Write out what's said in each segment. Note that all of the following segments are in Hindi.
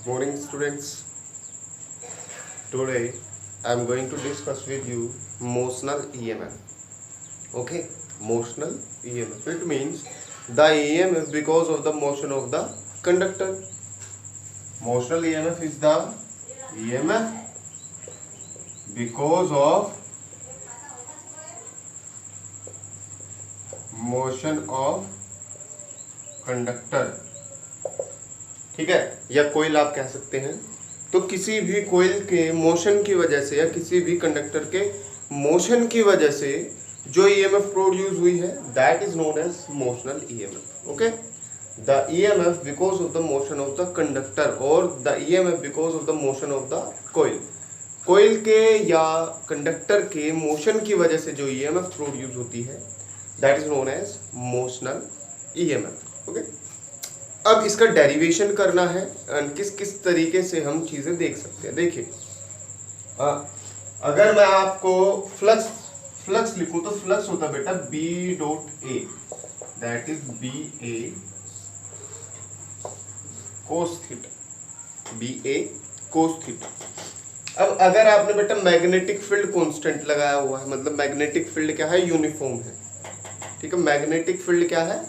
Morning students. Today I am going to discuss with you motional EMF. Okay, motional EMF. It means the EMF because of the motion of the conductor. Motional EMF is the EMF because of motion of conductor. ठीक है, या कोयल आप कह सकते हैं. तो किसी भी कोयल के मोशन की वजह से या किसी भी कंडक्टर के मोशन की वजह से जो ईएमएफ प्रोड्यूस हुई है that is known as motional EMF. Okay, the EMF because of the motion of the conductor और the EMF because of the motion of the coil. Coil के या कंडक्टर के मोशन की वजह से जो ईएमएफ प्रोड्यूस होती है that is known as motional EMF. Okay, अब इसका डेरिवेशन करना है किस किस तरीके से हम चीजें देख सकते हैं. देखिए, अगर मैं आपको फ्लक्स लिखूं तो फ्लक्स होता है बेटा B dot A, that is B A cos theta, B A cos theta. अब अगर आपने बेटा मैग्नेटिक फील्ड कांस्टेंट लगाया हुआ है, मतलब मैग्नेटिक फील्ड क्या है, यूनिफॉर्म है. ठीक है, मैग्नेटिक फील्ड क्या है,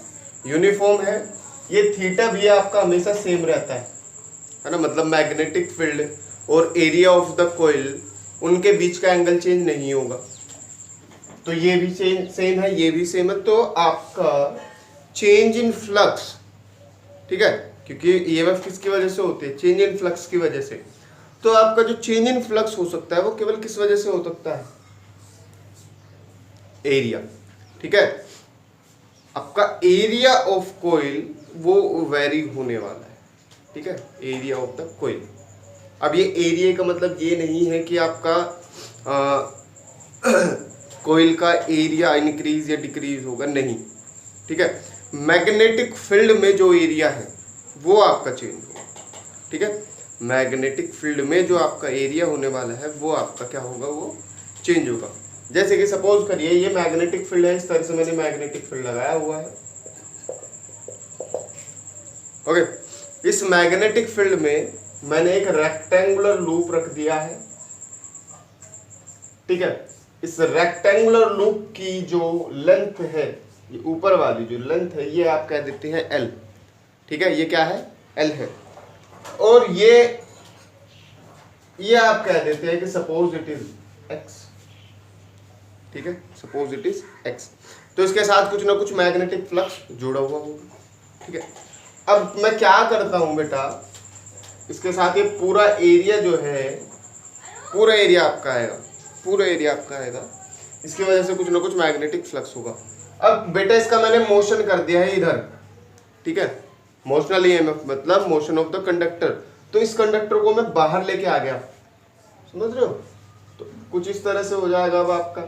यूनिफॉर्म है. ये थीटा भी आपका हमेशा सेम रहता है ना, मतलब मैग्नेटिक फील्ड और एरिया ऑफ द कॉइल उनके बीच का एंगल चेंज नहीं होगा. तो ये भी सेम है, ये भी सेम है. तो आपका चेंज इन फ्लक्स, ठीक है, क्योंकि ईएमएफ किसकी वजह से होती है, चेंज इन फ्लक्स की वजह से. तो आपका जो चेंज इन फ्लक्स हो सकता है वो केवल किस वजह से हो सकता है, एरिया. ठीक है, आपका एरिया ऑफ कोइल वो वेरी होने वाला है. ठीक है, एरिया ऑफ द कोइल. अब ये एरिया का मतलब ये नहीं है कि आपका कोइल का एरिया इंक्रीज या डिक्रीज होगा, नहीं. ठीक है, मैग्नेटिक फील्ड में जो एरिया है वो आपका चेंज होगा. ठीक है, मैग्नेटिक फील्ड में जो आपका एरिया होने वाला है वो आपका क्या होगा, वो चेंज होगा. जैसे कि सपोज करिए ये मैग्नेटिक फील्ड है, इस तरह से मैंने मैग्नेटिक फील्ड लगाया हुआ है. ओके, इस मैग्नेटिक फील्ड में मैंने एक रेक्टेंगुलर लूप रख दिया है. ठीक है, इस रेक्टेंगुलर लूप की जो लेंथ है, ये ऊपर वाली जो लेंथ है ये आप कह देते हैं L. ठीक है, ये क्या है, L है. और ये आप कह देते हैं कि सपोज इट इज X. ठीक है, सपोज इट इज X. तो इसके साथ कुछ ना कुछ मैग्नेटिक फ्लक्स जुड़ा हुआ होगा. ठीक है, अब मैं क्या करता हूं बेटा, इसके साथ ये पूरा एरिया जो है, पूरा एरिया आपका आएगा, पूरा एरिया आपका आएगा. इसकी वजह से कुछ ना कुछ मैग्नेटिक फ्लक्स होगा. अब बेटा इसका मैंने मोशन कर दिया है इधर. ठीक है, मोशनल ईएमएफ मतलब मोशन ऑफ द कंडक्टर. तो इस कंडक्टर को मैं बाहर लेके आ गया, समझ रहे हो. तो कुछ इस तरह से हो जाएगा अब आपका.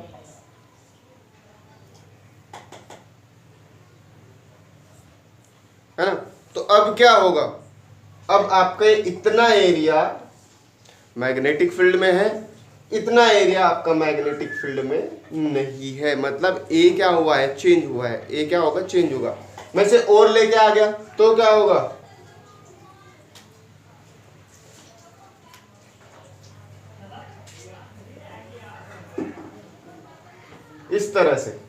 है ना. तो अब क्या होगा, अब आपका इतना एरिया मैग्नेटिक फील्ड में है, इतना एरिया आपका मैग्नेटिक फील्ड में नहीं है. मतलब ए क्या हुआ है, चेंज हुआ है. ए क्या होगा, चेंज होगा. मैं से और लेके आ गया तो क्या होगा, इस तरह से.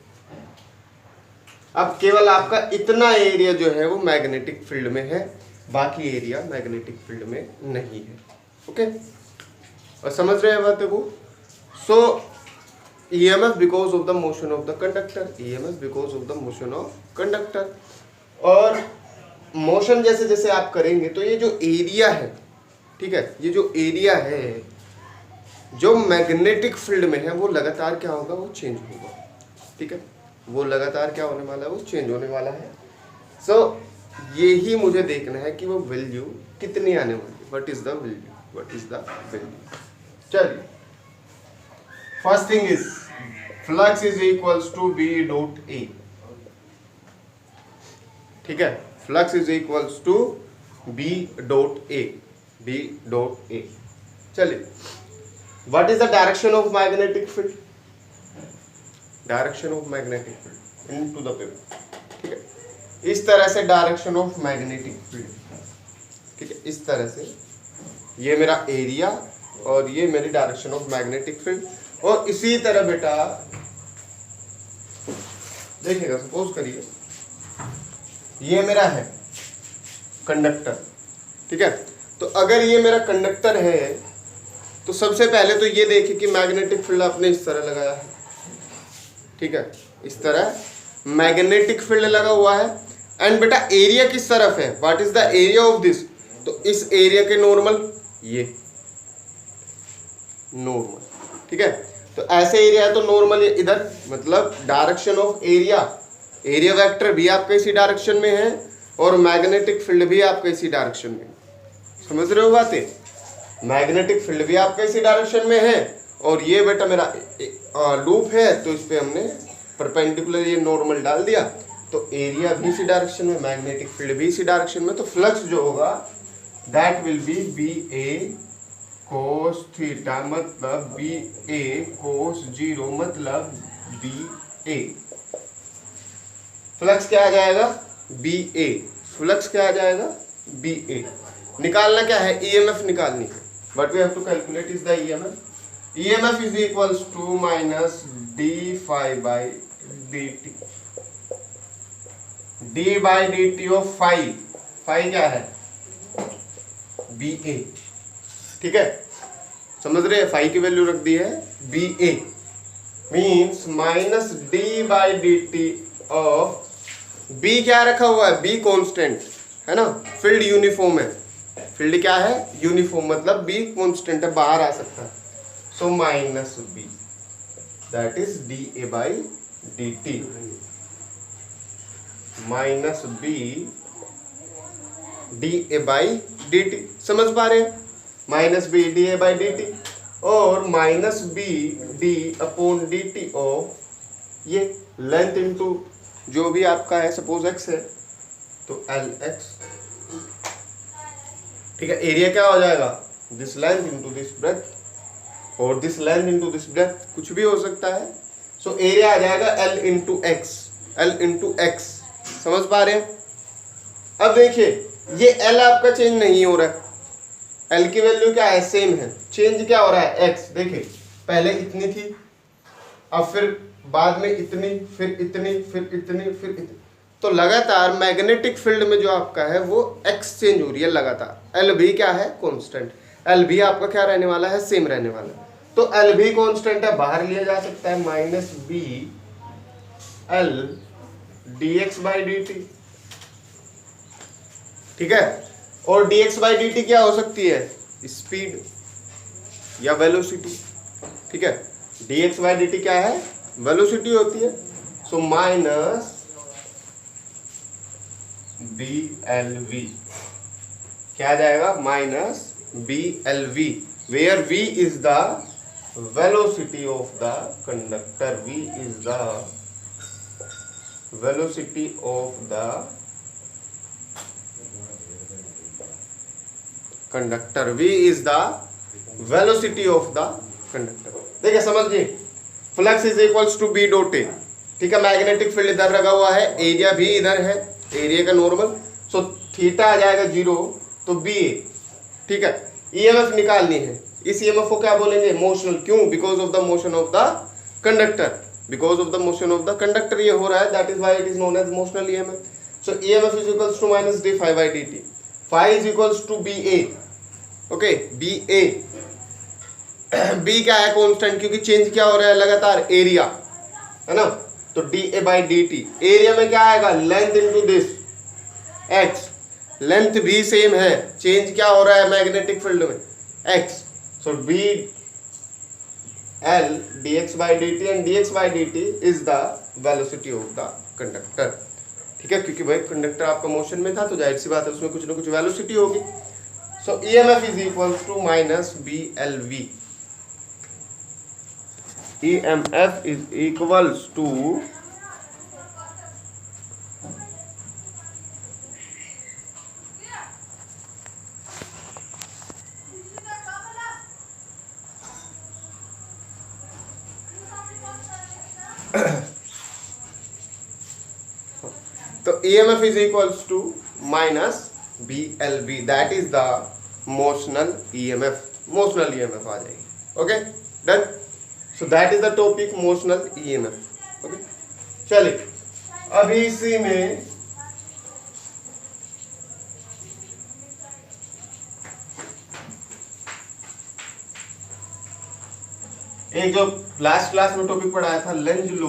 अब केवल आपका इतना एरिया जो है वो मैग्नेटिक फील्ड में है, बाकी एरिया मैग्नेटिक फील्ड में नहीं है. ओके, और समझ रहे हैं बातें को. So EMF because of the motion of the conductor, EMF because of the motion of conductor. और मोशन जैसे जैसे आप करेंगे तो ये जो एरिया है, ठीक है, ये जो एरिया है जो मैग्नेटिक फील्ड में है वो लगातार क्या होगा, वो चेंज होगा. ठीक है, वो लगातार क्या होने वाला है, वो चेंज होने वाला है. सो यही मुझे देखना है कि वो वैल्यू कितनी आने वाली, what is the value, what is the value. चलिए, first thing is flux is equals to B dot A. ठीक है, flux is equals to B dot A, B dot A. चलिए, what is the direction of magnetic field, direction of magnetic field into the paper. ठीक है, इस तरह से डायरेक्शन ऑफ मैग्नेटिक फील्ड. ठीक है, इस तरह से ये मेरा एरिया और ये मेरी डायरेक्शन ऑफ मैग्नेटिक फील्ड। और इसी तरह बेटा देखिएगा, सपोज करिए ये मेरा है कंडक्टर, ठीक है। तो अगर ये मेरा कंडक्टर है तो सबसे पहले तो ये देखिए कि मैग्नेटिक फील्ड आपने इस तरह लगाया है, ठीक है, इस तरह मैग्नेटिक फील्ड लगा हुआ है। एंड बेटा एरिया किस तरफ है, what is the area of this, तो इस एरिया के नॉर्मल, ये नॉर्मल, ठीक है। तो ऐसे एरिया है तो नॉर्मल इधर, मतलब direction of area, area vector भी आपका इसी डायरेक्शन में है और मैग्नेटिक फील्ड भी आपका इसी डायरेक्शन में, समझ रहे हो बातें। मैग्नेटिक फील्ड भी आपका इसी डायरेक्शन में है और ये बेटा मेरा लूप है तो इस पे हमने परपेंडिकुलर ये नॉर्मल डाल दिया, तो एरिया भी इसी डायरेक्शन में, मैग्नेटिक फील्ड भी इसी डायरेक्शन में। तो फ्लक्स जो होगा that will be B A cos theta, मतलब बी ए कोस 0 मतलब बी ए। फ्लक्स क्या आ जाएगा, बी ए, फ्लक्स क्या आ जाएगा, बी ए। निकालना क्या है, ईएमएफ निकालनी है, but we have to calculate is the EMF. EMF is equals to minus D phi by D T, D by D T of phi, phi क्या है, बी ए, ठीक है, समझ रहे हैं। फाई की वैल्यू रख दी है B A, means minus D by D T of B, क्या रखा हुआ है, बी कांस्टेंट है ना, फील्ड यूनिफॉर्म है, फील्ड क्या है, यूनिफॉर्म, मतलब बी कांस्टेंट है, बाहर आ सकता है। So minus B that is D A by D T, minus B D A by D T, समझ पा रहे हैं, minus B D A by D T और minus B D upon D T of ये लेंथ इंटू जो भी आपका है, सपोज एक्स है तो एल एक्स, ठीक है। एरिया क्या हो जाएगा, this length into this breadth और this length into this breadth, कुछ भी हो सकता है। सो एरिया आ जाएगा L into X, L into X, समझ पा रहे हैं। अब देखिए ये एल आपका चेंज नहीं हो रहा है, एल की वैल्यू क्या है, सेम है, चेंज क्या हो रहा है, एक्स। देखिए पहले इतनी थी, अब फिर बाद में इतनी, फिर इतनी, फिर इतनी, फिर इतनी, तो लगातार मैग्नेटिक फील्ड में जो आपका है वो एक्स चेंज हो रही है लगातार। एल भी क्या है, कांस्टेंट, एल भी आपका क्या रहने वाला है, सेम रहने वाला है। तो एल भी कांस्टेंट है, बाहर लिया जा सकता है, minus B L D X by D T, ठीक है। और dx बाई डी टी क्या हो सकती है, स्पीड या वेलोसिटी, ठीक है। dx बाई डी टी क्या है, वेलोसिटी होती है। So minus B L V क्या आ जाएगा, minus B L V, where v is the velocity of the conductor, v is the velocity of the conductor, v is the velocity of the conductor. देखिए समझिए, flux is equals to B dot A, ठीक है। मैग्नेटिक फील्ड इधर लगा हुआ है, एरिया भी इधर है, एरिया का नॉर्मल, सो थीटा आ जाएगा 0 तो बी ए, ठीक है। ईएमएफ निकालनी है, इस ईएमएफ को क्या बोलेंगे, मोशनल, क्यों, because of the motion of the conductor, because of the motion of the conductor ये हो रहा है, that is why it is known as motional EMF. So EMF is equals to minus D phi by D T, phi is equals to B A, okay, B A, B क्या है, कांस्टेंट, क्योंकि चेंज क्या हो रहा है लगातार, एरिया है ना। तो D A by D T, area में क्या आएगा, length into this X, length भी सेम है, चेंज क्या हो रहा है मैग्नेटिक फील्ड में, X. So B L D X by D T and D X by D T is the velocity of the conductor, ठीक है। क्योंकि भाई कंडक्टर आपका मोशन में था तो जाहिर सी बात है उसमें कुछ ना कुछ वेलोसिटी होगी। So EMF is equals to minus B L V, EMF is equals to तो EMF is equals to minus BLV, that is the motional EMF, motional EMF आ जाएगी। Okay done. So that is the topic motional EMF. Okay चलिए अभी इसी में एक जो लास्ट क्लास में टॉपिक पढ़ाया था लेंज लॉ,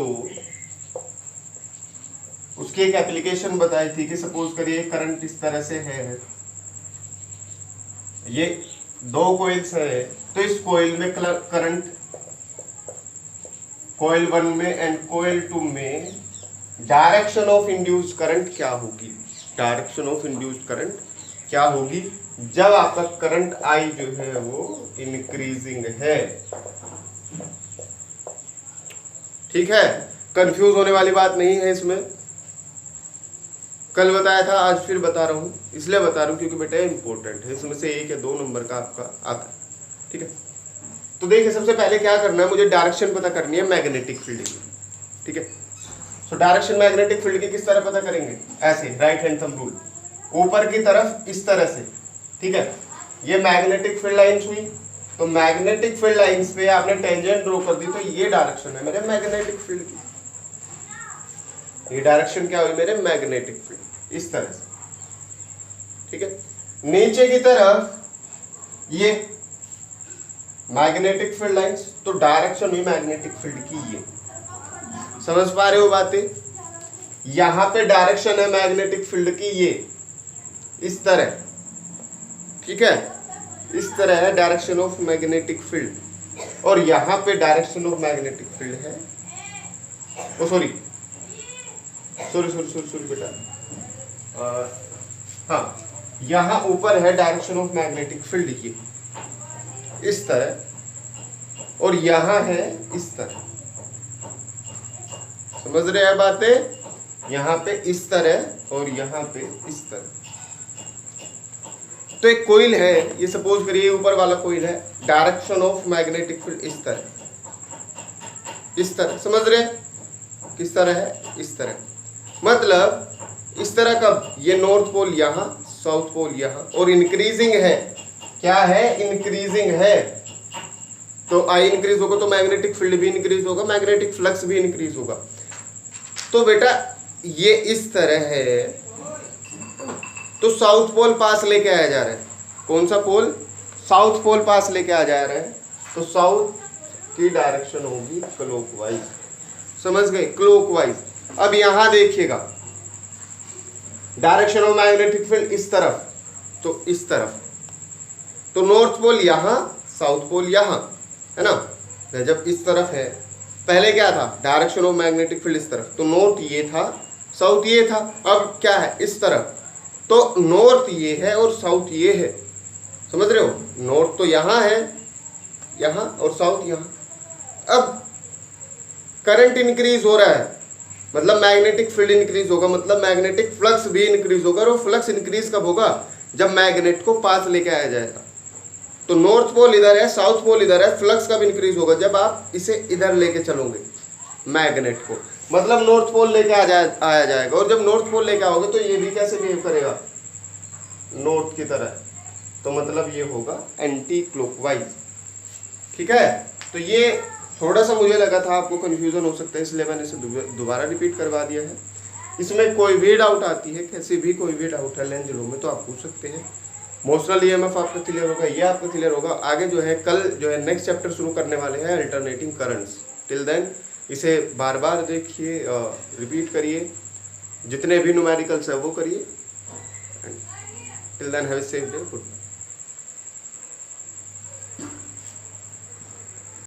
उसकी एक एप्लीकेशन बताई थी कि सपोज करिए करंट इस तरह से है, ये दो कोइल्स है, तो इस कोइल में करंट कोइल 1 में एंड कोइल 2 में डायरेक्शन ऑफ इंड्यूस्ड करंट क्या होगी, डायरेक्शन ऑफ इंड्यूस्ड करंट क्या होगी जब आपका करंट आई जो है वो इंक्रीजिंग है। ठीक है, कंफ्यूज होने वाली बात नहीं है इसमें, कल बताया था आज फिर बता रहा हूं, इसलिए बता रहा हूं क्योंकि बेटा इंपॉर्टेंट है, इसमें से 1 या 2 नंबर का आपका आता है। ठीक है, तो देखिए सबसे पहले क्या करना है, मुझे डायरेक्शन पता करनी है मैग्नेटिक फील्ड की। ठीक है, सो डायरेक्शन मैग्नेटिक फील्ड की किस तरह पता करेंगे, ऐसे राइट हैंड थंब रूल, ऊपर की तरफ इस तरह से। ठीक है, ये मैग्नेटिक फील्ड लाइंस हुई, तो मैग्नेटिक फील्ड लाइंस पे आपने टेंजेंट ड्रॉ कर दी, तो ये डायरेक्शन है मेरे मैग्नेटिक फील्ड की, ये डायरेक्शन क्या हुई मेरे मैग्नेटिक फील्ड, इस तरह से। ठीक है, नीचे की तरफ ये मैग्नेटिक फील्ड लाइंस, तो डायरेक्शन हुई मैग्नेटिक फील्ड की ये, समझ पा रहे हो बातें। यहां पे डायरेक्शन है मैग्नेटिक फील्ड की ये इस तरह। ठीक है, इस तरह है डायरेक्शन ऑफ मैग्नेटिक फील्ड, और यहां पे डायरेक्शन ऑफ मैग्नेटिक फील्ड है, ओ सॉरी बेटा, हाँ यहां ऊपर है डायरेक्शन ऑफ मैग्नेटिक फील्ड ये इस तरह, और यहां है इस तरह, समझ रहे हैं बातें, यहां पे इस तरह और यहां पे इस तरह। तो एक कोइल है, ये सपोज करिए ऊपर वाला कोइल है, डायरेक्शन ऑफ मैग्नेटिक फील्ड इस तरह, इस तरह, समझ रहे किस तरह है, इस तरह, मतलब इस तरह का, ये नॉर्थ पोल यहां, साउथ पोल यहां, और इंक्रीजिंग है, क्या है इंक्रीजिंग है, तो आई इंक्रीज होगा तो मैग्नेटिक फील्ड भी इंक्रीज होगा, मैग्नेटिक फ्लक्स भी इंक्रीज होगा। तो बेटा ये इस तरह है, तो साउथ पोल पास लेके आया जा रहा है, कौन सा पोल, साउथ पोल पास लेके आ जा रहा है, तो साउथ की डायरेक्शन होगी क्लॉकवाइज, समझ गए, क्लॉकवाइज। अब यहां देखिएगा डायरेक्शन ऑफ मैग्नेटिक फील्ड इस तरफ, तो इस तरफ, तो नॉर्थ पोल यहां, साउथ पोल यहां, है ना, जब इस तरफ है, पहले क्या था डायरेक्शन ऑफ मैग्नेटिक फील्ड इस तरफ, तो नॉर्थ ये था, साउथ ये था, अब क्या है इस तरफ, तो नॉर्थ ये है और साउथ ये है, समझ रहे हो, नॉर्थ तो यहां है, यहां, और साउथ यहां। अब करंट इंक्रीज हो रहा है, मतलब मैग्नेटिक फील्ड इंक्रीज होगा, मतलब मैग्नेटिक फ्लक्स भी इंक्रीज होगा, और फ्लक्स इंक्रीज कब होगा, जब मैग्नेट को पास लेके आया जाएगा। तो नॉर्थ पोल इधर है, साउथ पोल इधर है, फ्लक्स कब इंक्रीज होगा, जब आप इसे इधर लेके चलोगे मैग्नेट को, मतलब नॉर्थ पोल लेके आया जाएगा, और जब नॉर्थ पोल लेके आओगे तो ये भी कैसे बिहेव करेगा, नॉर्थ की तरह, तो मतलब ये होगा एंटी क्लॉकवाइज। ठीक है, तो ये थोड़ा सा मुझे लगा था आपको कंफ्यूजन हो सकता है, इसलिए मैंने इसे दोबारा रिपीट करवा दिया है। इसमें कोई भी डाउट आती है, कैसे भी कोई भी डाउट है लेंज लॉ में, तो आप पूछ सकते हैं। मोशनल ईएमएफ आपका क्लियर होगा, ये आपका क्लियर होगा। आगे जो है कल जो है नेक्स्ट चैप्टर शुरू करने वाले हैं अल्टरनेटिंग करंट्स। टिल देन इसे बार बार देखिए, रिपीट करिए, जितने भी न्यूमेरिकल्स है वो करिए। Till then have a safe day, good night.